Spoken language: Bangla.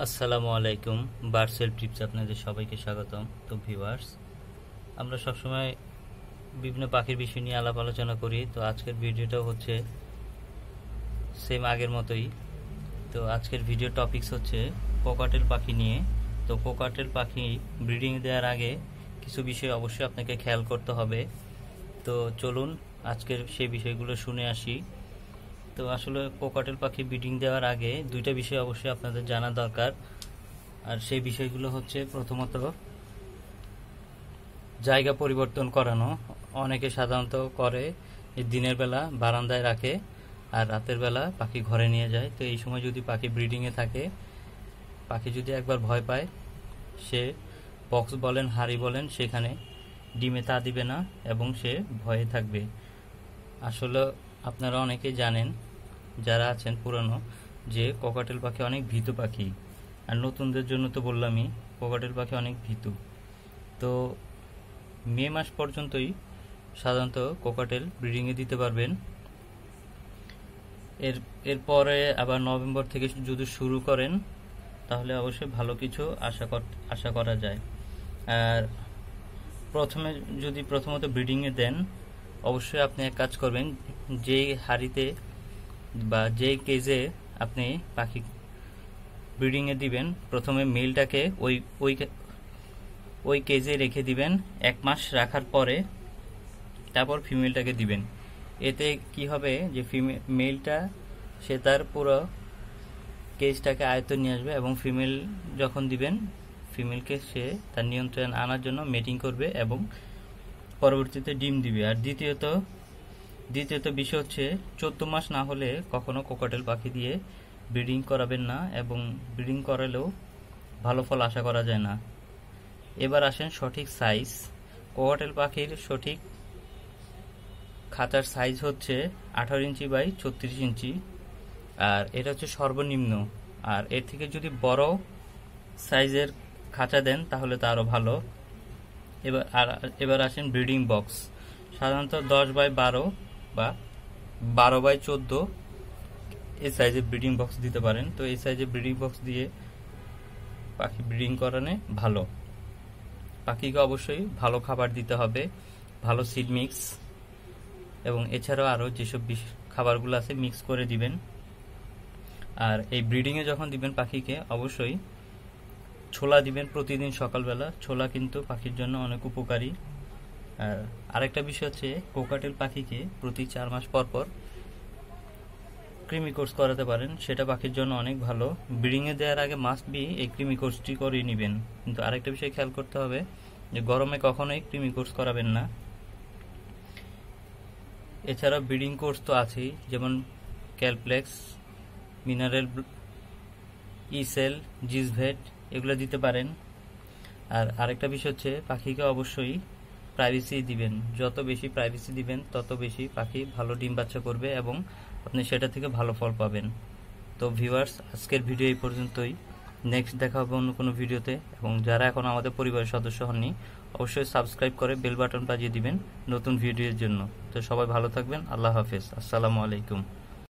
আসসালামু আলাইকুম। বার্সেল টিপস আপনাদের সবাইকে স্বাগতম। তো ভিউয়ার্স, আমরা সবসময় বিভিন্ন পাখির বিষয় নিয়ে আলাপ আলোচনা করি। তো আজকের ভিডিওটাও হচ্ছে সেম আগের মতোই। তো আজকের ভিডিও টপিকস হচ্ছে কোকাটেল পাখি নিয়ে। তো কোকাটেল পাখি ব্রিডিং দেওয়ার আগে কিছু বিষয় অবশ্যই আপনাকে খেয়াল করতে হবে। তো চলুন আজকের সেই বিষয়গুলো শুনে আসি। তো আসলে কোকাটেল পাখি ব্রিডিং দেওয়ার আগে দুইটা বিষয় অবশ্যই আপনাদের জানা দরকার। আর সেই বিষয়গুলো হচ্ছে প্রথমত জায়গা পরিবর্তন করানো। অনেকে সাধারণত করে যে দিনের বেলা বারান্দায় রাখে আর রাতের বেলা পাখি ঘরে নিয়ে যায়। তো এই সময় যদি পাখি ব্রিডিংয়ে থাকে, পাখি যদি একবার ভয় পায়, সে বক্স বলেন হাড়ি বলেন সেখানে ডিমে তা দিবে না এবং সে ভয়ে থাকবে। আসলে আপনারা অনেকেই জানেন, যারা আছেন পুরনো, যে কোকাটেল পাখি অনেক ভীতু পাখি। আর নতুনদের জন্য তো বললামই, কোকাটেল পাখি অনেক ভীতু। তো মে মাস পর্যন্তই সাধারণত কোকাটেল ব্রিডিংয়ে দিতে পারবেন। এর এরপরে আবার নভেম্বর থেকে যদি শুরু করেন তাহলে অবশ্যই ভালো কিছু আশা করা যায়। আর প্রথমত ব্রিডিংয়ে দেন, অবশ্যই আপনি এক কাজ করবেন, যেই হাঁড়িতে বা যেই কেজে আপনি পাখি ব্রিডিংয়ে দিবেন, প্রথমে মেলটাকে ওই কেজে রেখে দিবেন। 1 মাস রাখার পরে তারপর ফিমেলটাকে দিবেন। এতে কি হবে যে মেলটা সে তার পুরো কেজটাকে আয়ত্তে নিয়ে আসবে এবং ফিমেল যখন দিবেন, ফিমেলকে সে তার নিয়ন্ত্রণ আনার জন্য মেটিং করবে এবং পরবর্তীতে ডিম দিবে। আর দ্বিতীয়ত বিষয় হচ্ছে 14 মাস না হলে কখনো কোকাটেল পাখি দিয়ে ব্রিডিং করাবেন না, এবং ব্রিডিং করালেও ভালো ফল আশা করা যায় না। এবার আসেন সঠিক সাইজ। কোকাটেল পাখির সঠিক খাঁচার সাইজ হচ্ছে 18 ইঞ্চি বাই 36 ইঞ্চি, আর এটা হচ্ছে সর্বনিম্ন। আর এর থেকে যদি বড় সাইজের খাঁচা দেন তাহলে তা আরও ভালো। এবার আসেন ব্রিডিং বক্স। সাধারণত 10 বাই 12 বা 12 বাই 14 এই সাইজের ব্রিডিং বক্স দিতে পারেন। তো এই সাইজের ব্রিডিং বক্স দিয়ে পাখি ব্রিডিং করানো ভালো। পাখিকে অবশ্যই ভালো খাবার দিতে হবে, ভালো সিড মিক্স, এবং এছাড়াও আরও যেসব খাবারগুলো আছে মিক্স করে দিবেন। আর এই ব্রিডিংয়ে যখন দিবেন পাখিকে অবশ্যই ছোলা দিবেন প্রতিদিন সকালবেলা। ছোলা কিন্তু পাখির জন্য অনেক উপকারী। আর আরেকটা বিষয় হচ্ছে কোকাটেল পাখিকে প্রতি 4 মাস পর পর কৃমি কোর্স করাতে পারেন, সেটা পাখির জন্য অনেক ভালো। ব্রিডিংয়ে দেওয়ার আগে মাস্ট বি এই কৃমি কোর্সটি করিয়ে নেবেন। কিন্তু আরেকটা বিষয় খেয়াল করতে হবে যে গরমে কখনোই কৃমি কোর্স করাবেন না। এছাড়া ব্রিডিং কোর্স তো আছেই, যেমন ক্যালপ্লেক্স, মিনারেল, ইসেল, জিসভেট, এগুলো দিতে পারেন। আর আরেকটা বিষয় হচ্ছে পাখিকে অবশ্যই প্রাইভেসি দিবেন। যত বেশি প্রাইভেসি দিবেন তত বেশি পাখি ভালো ডিম বাচ্চা করবে এবং আপনি সেটা থেকে ভালো ফল পাবেন। তো ভিউয়ার্স, আজকের ভিডিও এই পর্যন্তই। নেক্সট দেখা হবে অন্য কোনো ভিডিওতে। এবং যারা এখন আমাদের পরিবারের সদস্য হননি, অবশ্যই সাবস্ক্রাইব করে বেল বাটন বাজিয়ে দিবেন নতুন ভিডিওর জন্য। তো সবাই ভালো থাকবেন। আল্লাহ হাফেজ। আসসালামু আলাইকুম।